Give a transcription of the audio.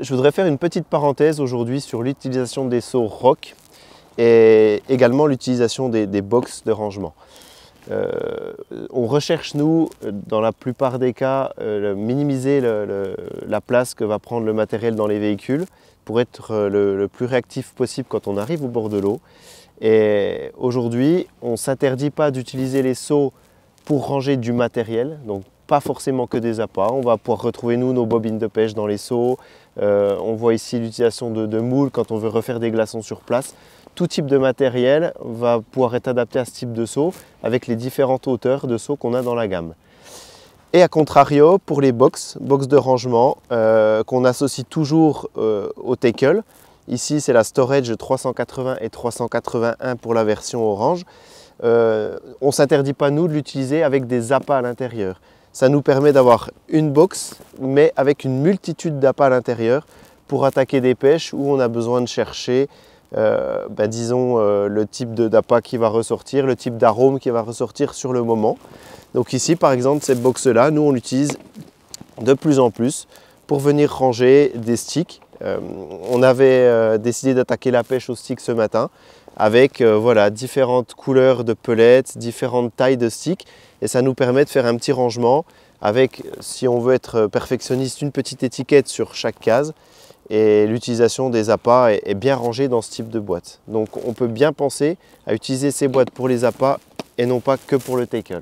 je voudrais faire une petite parenthèse aujourd'hui sur l'utilisation des seaux rock et également l'utilisation des box de rangement. On recherche, nous, dans la plupart des cas, minimiser la place que va prendre le matériel dans les véhicules pour être le plus réactif possible quand on arrive au bord de l'eau. Et aujourd'hui, on ne s'interdit pas d'utiliser les seaux pour ranger du matériel, donc pas forcément que des appâts. On va pouvoir retrouver nous nos bobines de pêche dans les seaux. On voit ici l'utilisation de moules quand on veut refaire des glaçons sur place. Tout type de matériel va pouvoir être adapté à ce type de seau avec les différentes hauteurs de seaux qu'on a dans la gamme. Et à contrario, pour les box de rangement qu'on associe toujours au tackle. Ici, c'est la Storage 380 et 381 pour la version orange. On ne s'interdit pas, nous, de l'utiliser avec des appâts à l'intérieur. Ça nous permet d'avoir une box, mais avec une multitude d'appâts à l'intérieur pour attaquer des pêches où on a besoin de chercher, disons, le type d'appât qui va ressortir, le type d'arôme qui va ressortir sur le moment. Donc ici, par exemple, cette box-là, nous, on l'utilise de plus en plus pour venir ranger des sticks. On avait décidé d'attaquer la pêche au stick ce matin avec voilà, différentes couleurs de pellets, différentes tailles de sticks, et ça nous permet de faire un petit rangement avec, si on veut être perfectionniste, une petite étiquette sur chaque case, et l'utilisation des appâts est bien rangée dans ce type de boîte. Donc on peut bien penser à utiliser ces boîtes pour les appâts et non pas que pour le tackle.